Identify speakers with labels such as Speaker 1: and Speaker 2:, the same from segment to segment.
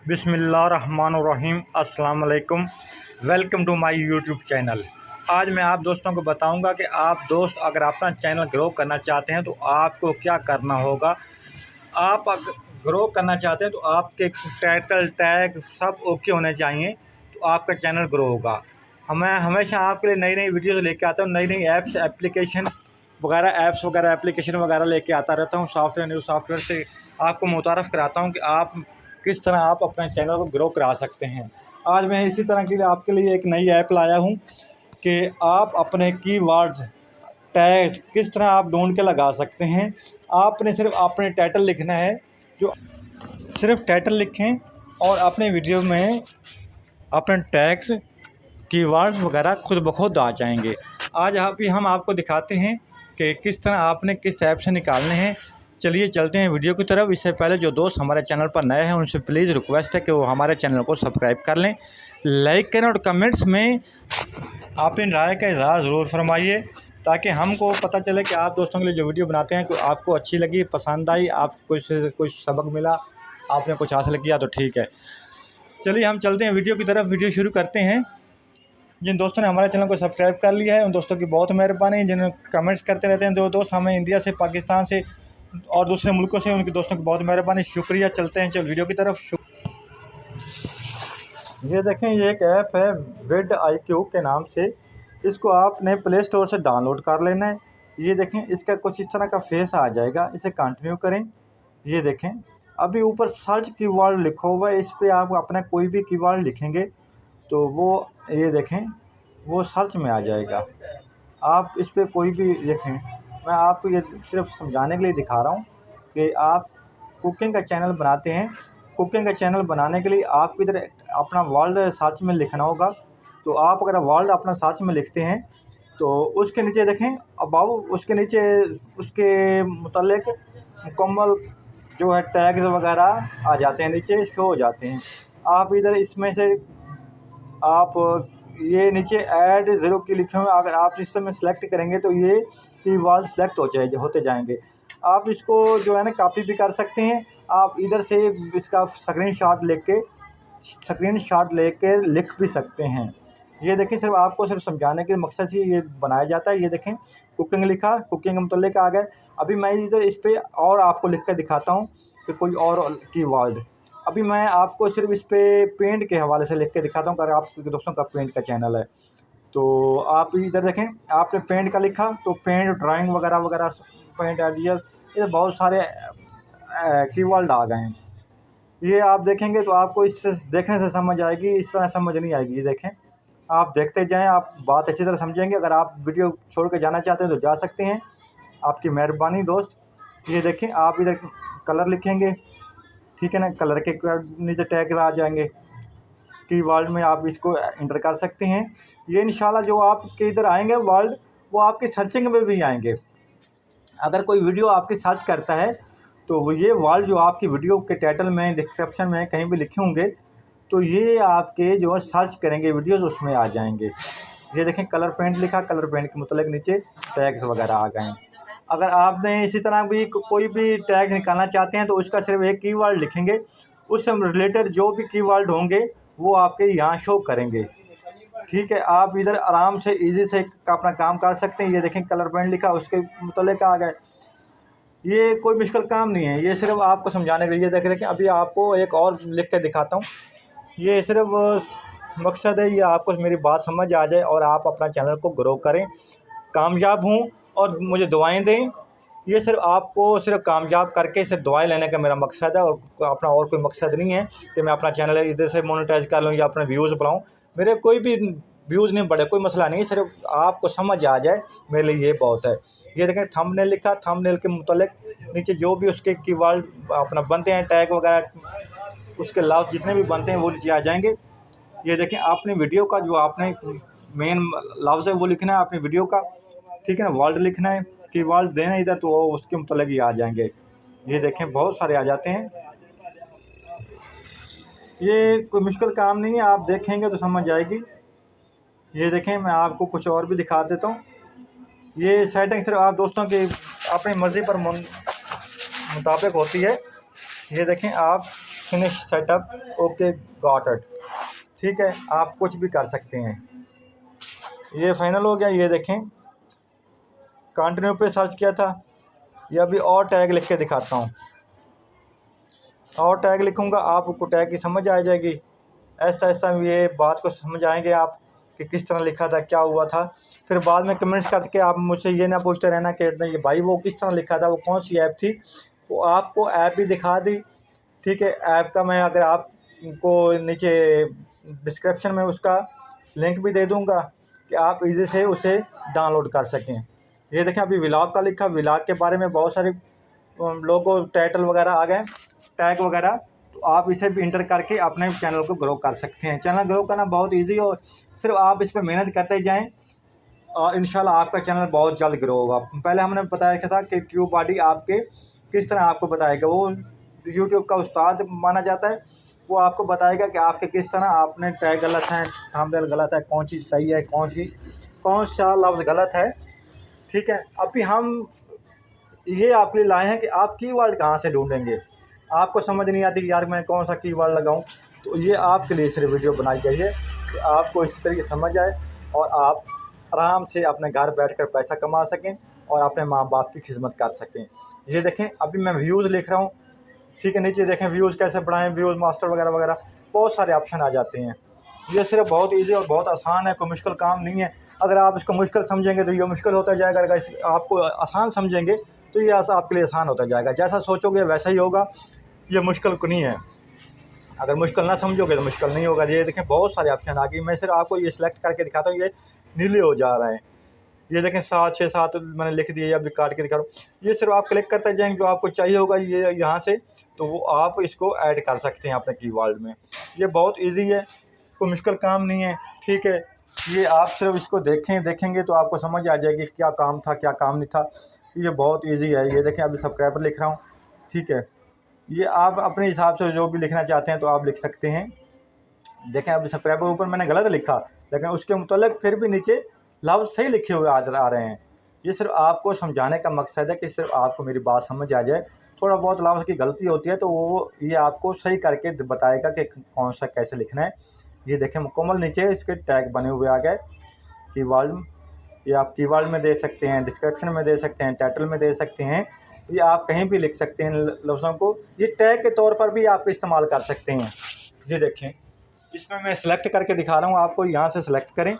Speaker 1: बिस्मिल्लाहिर्रहमानिर्रहीम। अस्सलाम वालेकुम। Welcome to my YouTube channel. आज मैं आप दोस्तों को बताऊंगा कि आप दोस्त अगर अपना चैनल ग्रो करना चाहते हैं तो आपको क्या करना होगा। आप अगर ग्रो करना चाहते हैं तो आपके टाइटल टैग सब ओके होने चाहिए तो आपका चैनल ग्रो होगा। मैं हमेशा आपके लिए नई नई वीडियोज़ लेके आता हूँ, नई नई ऐप्स वगैरह एप्लीकेशन वगैरह लेके आता रहता हूँ। न्यू सॉफ्टवेयर से आपको मुतारफ़ कराता हूँ कि आप किस तरह आप अपने चैनल को ग्रो करा सकते हैं। आज मैं इसी तरह के लिए आपके लिए एक नई ऐप लाया हूँ कि आप अपने कीवर्ड्स टैग्स किस तरह आप ढूंढ के लगा सकते हैं। आपने सिर्फ अपने टाइटल लिखना है, जो सिर्फ टाइटल लिखें और अपने वीडियो में अपने टैग्स कीवर्ड्स वगैरह खुद ब खुद आ जाएंगे। आज हम आपको दिखाते हैं कि किस तरह आपने किस ऐप से निकालने हैं। चलिए चलते हैं वीडियो की तरफ। इससे पहले जो दोस्त हमारे चैनल पर नए हैं उनसे प्लीज़ रिक्वेस्ट है कि वो हमारे चैनल को सब्सक्राइब कर लें, लाइक करें और कमेंट्स में अपनी राय का इज़हार ज़रूर फरमाइए ताकि हमको पता चले कि आप दोस्तों के लिए जो वीडियो बनाते हैं आपको अच्छी लगी, पसंद आई, आप कुछ सबक मिला, आपने कुछ हासिल किया तो ठीक है। चलिए हम चलते हैं वीडियो की तरफ। वीडियो शुरू करते हैं। जिन दोस्तों ने हमारे चैनल को सब्सक्राइब कर लिया है उन दोस्तों की बहुत मेहरबानी। जिन कमेंट्स करते रहते हैं जो दोस्त हमें इंडिया से, पाकिस्तान से और दूसरे मुल्कों से, उनके दोस्तों की बहुत मेहरबानी, शुक्रिया। चलते हैं वीडियो की तरफ। ये देखें, ये एक ऐप है vidIQ के नाम से। इसको आपने प्ले स्टोर से डाउनलोड कर लेना है। ये देखें, इसका कुछ इस तरह का फेस आ जाएगा। इसे कंटिन्यू करें। ये देखें, अभी ऊपर सर्च कीवर्ड लिखा हुआ है। इस पर आप अपना कोई भी कीवर्ड लिखेंगे तो वो, ये देखें, वो सर्च में आ जाएगा। आप इस पर कोई भी लिखें। मैं आपको ये सिर्फ समझाने के लिए दिखा रहा हूँ कि आप कुकिंग का चैनल बनाते हैं। कुकिंग का चैनल बनाने के लिए आपको इधर अपना वर्ल्ड सर्च में लिखना होगा। तो आप अगर वर्ल्ड अपना सर्च में लिखते हैं तो उसके नीचे देखें अबाउट, उसके नीचे उसके मुतालिक मुकम्मल जो है टैग्स वगैरह आ जाते हैं, नीचे शो हो जाते हैं। आप इधर इसमें से आप ये नीचे ऐड ज़ीरो की लिखे हुए, अगर आप इस समय सेलेक्ट करेंगे तो ये कीवर्ड सेलेक्ट होते जाएंगे। आप इसको जो है ना कॉपी भी कर सकते हैं। आप इधर से इसका स्क्रीनशॉट लेके लिख भी सकते हैं। ये देखें, सिर्फ आपको समझाने के मकसद से ये बनाया जाता है। ये देखें, कुकिंग लिखा, कुकिंग मतलब आ गए। अभी मैं इधर इस पर और आपको लिख कर दिखाता हूँ कि कोई और कीवर्ड। अभी मैं आपको सिर्फ इस पर पेंट के हवाले से लिख के दिखाता हूँ। अगर आपके दोस्तों का पेंट का चैनल है तो आप इधर देखें, आपने पेंट का लिखा तो पेंट, ड्राइंग वगैरह वगैरह, पेंट आइडियाज़, ये बहुत सारे कीवर्ड आ गए हैं। ये आप देखेंगे तो आपको इससे देखने से समझ आएगी, इस तरह समझ नहीं आएगी। ये देखें, आप देखते जाएं, आप बात अच्छी तरह समझेंगे। अगर आप वीडियो छोड़ के जाना चाहते हैं तो जा सकते हैं, आपकी मेहरबानी दोस्त। ये देखें, आप इधर कलर लिखेंगे, ठीक है ना, कलर के नीचे टैग आ जाएंगे। कीवर्ड में आप इसको इंटर कर सकते हैं। ये इंशाल्लाह जो आपके इधर आएंगे वर्ड, वो आपकी सर्चिंग में भी आएंगे। अगर कोई वीडियो आपकी सर्च करता है तो ये वर्ड जो आपकी वीडियो के टाइटल में, डिस्क्रिप्शन में कहीं भी लिखे होंगे तो ये आपके जो सर्च करेंगे वीडियोस उसमें आ जाएंगे। ये देखें, कलर पेंट लिखा, कलर पेंट के मतलब नीचे टैग्स वगैरह आ गए। अगर आपने इसी तरह भी कोई भी टैग निकालना चाहते हैं तो उसका सिर्फ एक कीवर्ड लिखेंगे, उससे रिलेटेड जो भी कीवर्ड होंगे वो आपके यहाँ शो करेंगे, ठीक है। आप इधर आराम से इजी से अपना काम कर सकते हैं। ये देखें, कलर पेंट लिखा, उसके मुतालिक आ गए। ये कोई मुश्किल काम नहीं है, ये सिर्फ आपको समझाने के लिए। देख रहे हैं, अभी आपको एक और लिख के दिखाता हूँ। ये सिर्फ मकसद है ये आपको मेरी बात समझ आ जाए और आप अपना चैनल को ग्रो करें, कामयाब हों और मुझे दुआएं दें। ये सिर्फ आपको कामयाब करके सिर्फ दुआएं लेने का मेरा मकसद है, और अपना और कोई मकसद नहीं है कि मैं अपना चैनल इधर से मोनेटाइज कर लूँ या अपने व्यूज़ बढ़ाऊँ। मेरे कोई भी व्यूज़ नहीं बढ़े, कोई मसला नहीं, सिर्फ आपको समझ आ जाए, मेरे लिए ये बहुत है। ये देखें, थंबनेल लिखा, थंबनेल के मुतालिक नीचे जो भी उसके कीवर्ड अपना बनते हैं, टैग वगैरह, उसके लफ्ज़ जितने भी बनते हैं वो नीचे आ जाएंगे। ये देखें, अपनी वीडियो का जो आपने मेन लफ्ज़ है वो लिखना है अपनी वीडियो का, ठीक है ना। वर्ड लिखना है, कीवर्ड देना इधर तो उसके मतलब ही आ जाएंगे। ये देखें, बहुत सारे आ जाते हैं। ये कोई मुश्किल काम नहीं है, आप देखेंगे तो समझ आएगी। ये देखें, मैं आपको कुछ और भी दिखा देता हूँ। ये सेटिंग सिर्फ आप दोस्तों की अपनी मर्ज़ी पर मुताबिक होती है। ये देखें, आप finish setup, okay got it. ठीक है, आप कुछ भी कर सकते हैं। ये फाइनल हो गया। ये देखें, कंटिन्यू पे सर्च किया था। ये अभी और टैग लिख के दिखाता हूँ, और टैग लिखूँगा, आपको टैग की समझ आ जाएगी। ऐसा ऐसा ये बात को समझ आएंगे आप कि किस तरह लिखा था, क्या हुआ था। फिर बाद में कमेंट्स करके आप मुझसे ये ना पूछते रहना कि ये भाई वो किस तरह लिखा था, वो कौन सी ऐप थी। वो आपको ऐप भी दिखा दी। ठीक है, ऐप का मैं अगर आपको नीचे डिस्क्रिप्शन में उसका लिंक भी दे दूंगा कि आप इजी से उसे डाउनलोड कर सकें। ये देखें, अभी व्लॉग का लिखा, व्लॉग के बारे में बहुत सारे लोगों टाइटल वगैरह आ गए, टैग वगैरह, तो आप इसे भी इंटर करके अपने चैनल को ग्रो कर सकते हैं। चैनल ग्रो करना बहुत ईजी और सिर्फ आप इस पर मेहनत करते जाएँ और इंशाल्लाह आपका चैनल बहुत जल्द ग्रो होगा। पहले हमने बताया था कि ट्यूबबॉडी आपके किस तरह आपको बताएगा, वो यूट्यूब का उस्ताद माना जाता है। वो आपको बताएगा कि आपके किस तरह आपने टैग गलत है, थंबनेल गलत है, कौन चीज़ सही है, कौन सा लफ्ज़ गलत है। ठीक है, अभी हम ये आपके लिए लाए हैं कि आप कीवर्ड कहाँ से ढूंढेंगे। आपको समझ नहीं आती कि यार मैं कौन सा कीवर्ड लगाऊं, तो ये आपके लिए सिर्फ वीडियो बनाई गई है कि आपको इस तरीके समझ आए और आप आराम से अपने घर बैठकर पैसा कमा सकें और अपने माँ बाप की खिदमत कर सकें। ये देखें, अभी मैं व्यूज़ लिख रहा हूँ। ठीक है, नीचे देखें व्यूज़ कैसे बढ़ाएं, व्यूज़ मास्टर वगैरह वगैरह बहुत सारे ऑप्शन आ जाते हैं। ये सिर्फ बहुत ईजी और बहुत आसान है, कोई मुश्किल काम नहीं है। अगर आप इसको मुश्किल समझेंगे तो ये मुश्किल होता जाएगा, अगर इस आपको आसान समझेंगे तो ये आपके लिए आसान होता जाएगा। जैसा सोचोगे वैसा ही होगा, ये मुश्किल को नहीं है। अगर मुश्किल ना समझोगे तो मुश्किल नहीं होगा। ये देखें, बहुत सारे ऑप्शन आ गए। मैं सिर्फ आपको ये सिलेक्ट करके दिखाता हूँ, ये नीले हो जा रहे हैं। ये देखें 7 6 7 मैंने लिख दिए, अभी काट के दिखा रहा हूँ। ये सिर्फ आप क्लिक करते जाएंगे, जो आपको चाहिए होगा ये यहाँ से, तो वो आप इसको ऐड कर सकते हैं अपने कीवर्ड में। ये बहुत ईजी है, कोई मुश्किल काम नहीं है। ठीक है, ये आप सिर्फ इसको देखेंगे तो आपको समझ आ जाएगी क्या काम था, क्या काम नहीं था। ये बहुत ईजी है। ये देखें, अभी सब्सक्राइबर लिख रहा हूँ। ठीक है, ये आप अपने हिसाब से जो भी लिखना चाहते हैं तो आप लिख सकते हैं। देखें, अभी सब्सक्राइबर ऊपर मैंने गलत लिखा, लेकिन उसके मुतालिक फिर भी नीचे लफ्ज़ सही लिखे हुए आ रहे हैं। ये सिर्फ आपको समझाने का मकसद है कि सिर्फ आपको मेरी बात समझ आ जाए। थोड़ा बहुत लफ्ज़ की गलती होती है तो वो ये आपको सही करके बताएगा कि कौन सा कैसे लिखना है। ये देखें, मुकम्मल नीचे इसके टैग बने हुए आ गए कीवर्ड। ये आप कीवर्ड में दे सकते हैं, डिस्क्रिप्शन में दे सकते हैं, टाइटल में दे सकते हैं। ये आप कहीं भी लिख सकते हैं लफ्ज़ों को। ये टैग के तौर पर भी आप इस्तेमाल कर सकते हैं। ये देखें, इसमें मैं सिलेक्ट करके दिखा रहा हूँ आपको, यहाँ से सिलेक्ट करें,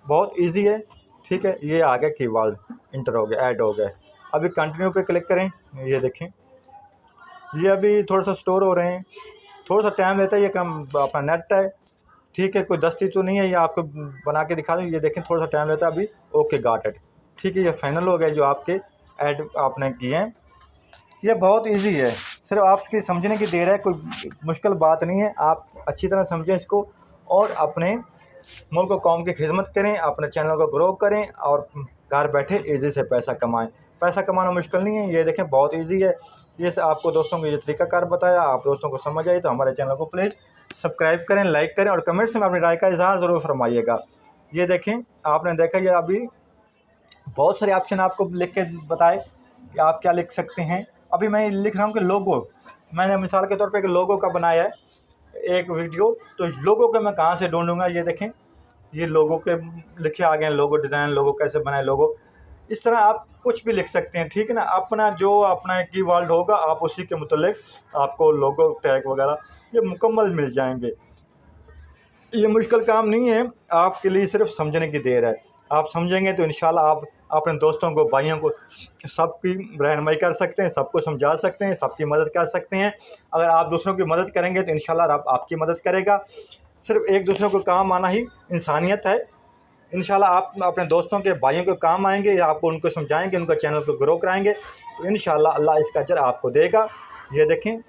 Speaker 1: बहुत इजी है। ठीक है, ये आ गया कीवर्ड, इंटर हो गया, ऐड हो गया। अभी कंटिन्यू पे क्लिक करें। ये देखें, ये अभी थोड़ा सा स्टोर हो रहे हैं, थोड़ा सा टाइम लेता है। ये कम अपना नेट है। ठीक है, कोई दस्ती तो नहीं है, ये आपको बना के दिखा दूँ। ये देखें, थोड़ा सा टाइम लेता है अभी, ओके गॉट इट। ठीक है, ये फाइनल हो गया जो आपके ऐड आपने किए हैं। ये बहुत इजी है, सिर्फ आपकी समझने की देर है, कोई मुश्किल बात नहीं है। आप अच्छी तरह समझें इसको और अपने मुल्क और कौम की खिदमत करें, अपने चैनल को ग्रो करें और घर बैठे इजी से पैसा कमाएं। पैसा कमाना मुश्किल नहीं है, ये देखें बहुत इजी है। ये आपको दोस्तों को ये तरीकाकार बताया, आप दोस्तों को समझ आए तो हमारे चैनल को प्लीज़ सब्सक्राइब करें, लाइक करें और कमेंट्स में अपनी राय का इज़हार ज़रूर फरमाइएगा। ये देखें, आपने देखा ये अभी बहुत सारे ऑप्शन आपको लिख के बताए कि आप क्या लिख सकते हैं। अभी मैं लिख रहा हूँ कि लोगो, मैंने मिसाल के तौर पे एक लोगो का बनाया है एक वीडियो, तो लोगो के मैं कहाँ से ढूंढूंगा। ये देखें, ये लोगो के लिखे आ गए, लोगो डिज़ाइन, लोगो कैसे बनाए, लोगो इस तरह आप कुछ भी लिख सकते हैं। ठीक है ना, अपना जो अपना कीवर्ड होगा आप उसी के मुतालिक आपको लोगो टैग वगैरह ये मुकम्मल मिल जाएंगे। ये मुश्किल काम नहीं है, आपके लिए सिर्फ समझने की देर है। आप समझेंगे तो इंशाल्लाह आप अपने दोस्तों को, भाइयों को सबकी रहनुमाई कर सकते हैं, सबको समझा सकते हैं, सबकी मदद कर सकते हैं। अगर आप दूसरों की मदद करेंगे तो इंशाल्लाह रब आपकी मदद करेगा। सिर्फ एक दूसरे को काम आना ही इंसानियत है। इंशाल्लाह आप अपने दोस्तों के, भाइयों के काम आएंगे, आपको उनको समझाएंगे, उनका चैनल को ग्रो कराएंगे तो इंशाल्लाह अल्लाह इसका अजर आपको देगा। ये देखें,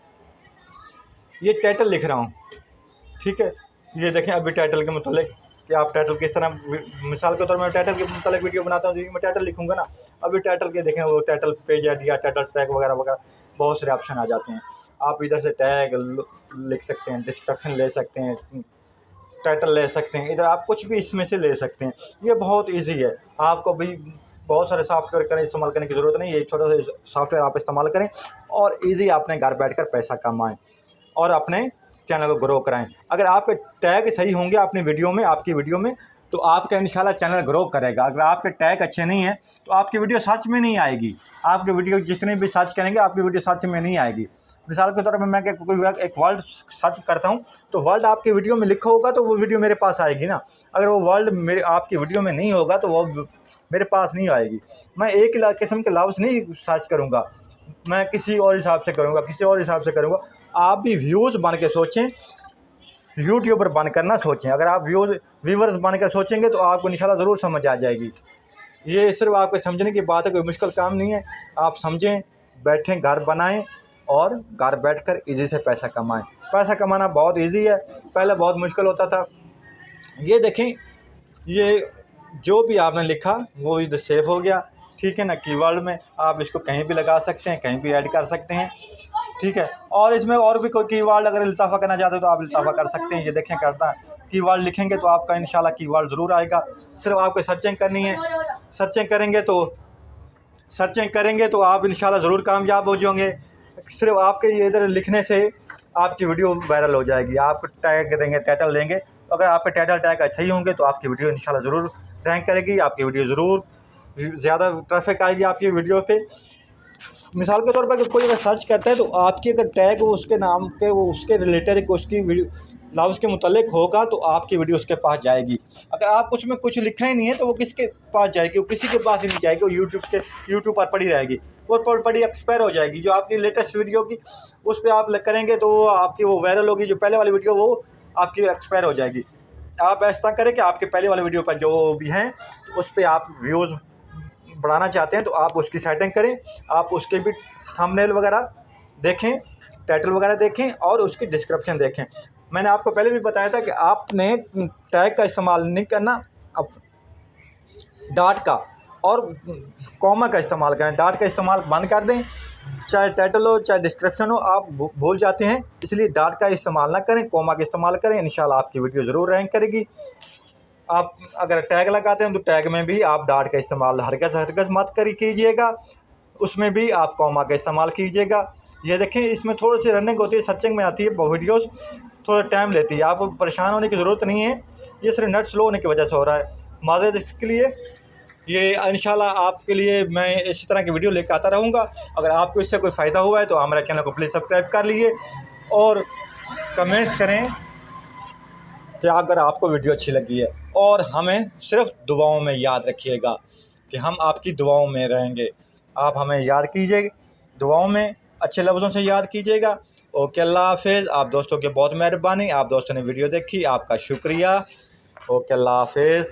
Speaker 1: ये टाइटल लिख रहा हूँ। ठीक है, ये देखें, अभी टाइटल के मुतालिक कि आप टाइटल किस तरह, मिसाल के तौर पर मैं टाइटल के मुतालिक वीडियो बनाता हूँ तो मैं टाइटल लिखूँगा ना। अभी टाइटल के देखें, वो title page idea, title track वगैरह वगैरह बहुत सारे ऑप्शन आ जाते हैं। आप इधर से टैग लिख सकते हैं, डिस्क्रिप्शन ले सकते हैं, टाइटल ले सकते हैं, इधर आप कुछ भी इसमें से ले सकते हैं। ये बहुत ईजी है, आपको भी बहुत सारे सॉफ्टवेयर इस्तेमाल करने की ज़रूरत नहीं है। ये छोटा सा सॉफ्टवेयर आप इस्तेमाल करें और ईजी अपने घर बैठकर पैसा कमाएं। और अपने चैनल को ग्रो कराएं। अगर आपके टैग सही होंगे अपनी वीडियो में, आपकी वीडियो में, तो आपका इंशाल्लाह चैनल ग्रो करेगा। अगर आपके टैग अच्छे नहीं हैं तो आपकी वीडियो सर्च में नहीं आएगी। आपकी वीडियो जितने भी सर्च करेंगे आपकी वीडियो सर्च में नहीं आएगी। मिसाल के तौर पर मैं कोई एक वर्ड सर्च करता हूँ तो वर्ड आपकी वीडियो में लिखा होगा तो वो वीडियो मेरे पास आएगी ना। अगर वो वर्ड मेरे आपकी वीडियो में नहीं होगा तो वो मेरे पास नहीं आएगी। मैं एक किस्म के लफ्ज़ नहीं सर्च करूँगा, मैं किसी और हिसाब से करूँगा, किसी और हिसाब से करूँगा। आप भी व्यूज़ बन के सोचें, यूट्यूबर बन कर ना सोचें। अगर आप व्यूवर्स बन कर सोचेंगे तो आपको इंशाल्लाह ज़रूर समझ आ जाएगी। ये सिर्फ आपको समझने की बात है, कोई मुश्किल काम नहीं है। आप समझें, बैठें, घर बनाएं और घर बैठकर इजी से पैसा कमाएं। पैसा कमाना बहुत इजी है, पहले बहुत मुश्किल होता था। ये देखें, ये जो भी आपने लिखा वो इधर सेव हो गया, ठीक है ना। कीवर्ड में आप इसको कहीं भी लगा सकते हैं, कहीं भी ऐड कर सकते हैं, ठीक है। और इसमें और भी कोई कीवर्ड अगर इजाफा करना चाहते हो तो आप इजाफा कर सकते हैं। ये देखें करता है, कीवर्ड लिखेंगे तो आपका इंशाल्लाह कीवर्ड ज़रूर आएगा। सिर्फ आपको सर्चिंग करनी है, सर्चिंग करेंगे तो आप इंशाल्लाह ज़रूर कामयाब हो जाएंगे। सिर्फ आपके ये इधर लिखने से आपकी वीडियो वायरल हो जाएगी। आप टैग देंगे, टाइटल देंगे, तो अगर आपके टाइटल टैग सही होंगे तो आपकी वीडियो इंशाल्लाह ज़रूर रैंक करेगी, आपकी वीडियो ज़रूर ज़्यादा ट्रैफिक आएगी आपकी वीडियो पे। मिसाल के तौर पर कोई अगर सर्च करता है तो आपकी अगर टैग वो उसके नाम के, वो उसके रिलेटेड, उसकी लफ्ज़ के मुतल्लिक होगा तो आपकी वीडियो उसके पास जाएगी। अगर आप उसमें कुछ लिखा ही नहीं है तो वो किसके पास जाएगी? वो किसी के पास ही नहीं जाएगी, वो यूट्यूब पर पड़ी रहेगी, वो पड़ी एक्सपायर हो जाएगी। जो आपकी लेटेस्ट वीडियो की उस पर आप करेंगे तो आपकी वो वायरल होगी, जो पहले वाली वीडियो वो आपकी एक्सपायर हो जाएगी। आप ऐसा करें कि आपके पहले वाले वीडियो पर जो भी हैं तो उस पर आप व्यूज़ बढ़ाना चाहते हैं तो आप उसकी सेटिंग करें, आप उसके भी थंबनेल वगैरह देखें, टाइटल वगैरह देखें और उसकी डिस्क्रिप्शन देखें। मैंने आपको पहले भी बताया था कि आपने टैग का इस्तेमाल नहीं करना, अब डॉट का और कॉमा का इस्तेमाल करें। डॉट का इस्तेमाल बंद कर दें, चाहे टाइटल हो चाहे डिस्क्रिप्शन हो, आप भूल जाते हैं, इसलिए डॉट का इस्तेमाल ना करें, कॉमा का इस्तेमाल करें। इंशाल्लाह आपकी वीडियो ज़रूर रैंक करेगी। आप अगर टैग लगाते हैं तो टैग में भी आप डॉट का इस्तेमाल हरगज़ मत कीजिएगा, उसमें भी आप कॉमा का इस्तेमाल कीजिएगा। ये देखें, इसमें थोड़ी सी रनिंग होती है, सर्चिंग में आती है वीडियोस, थोड़ा टाइम लेती है। आप परेशान होने की ज़रूरत नहीं है, ये सिर्फ नेट स्लो होने की वजह से हो रहा है। माज़रत इसके लिए। ये इंशाल्लाह आपके लिए मैं इसी तरह की वीडियो लेकर आता रहूँगा। अगर आपको इससे कोई फ़ायदा हुआ है तो हमारे चैनल को प्लीज़ सब्सक्राइब कर लीजिए और कमेंट्स करें कि अगर आपको वीडियो अच्छी लगी है। और हमें सिर्फ दुआओं में याद रखिएगा कि हम आपकी दुआओं में रहेंगे। आप हमें याद कीजिए, दुआओं में अच्छे लफ्ज़ों से याद कीजिएगा। ओके, अल्लाह हाफ़िज़। आप दोस्तों की बहुत मेहरबानी, आप दोस्तों ने वीडियो देखी, आपका शुक्रिया। ओके, अल्लाह हाफ़िज़।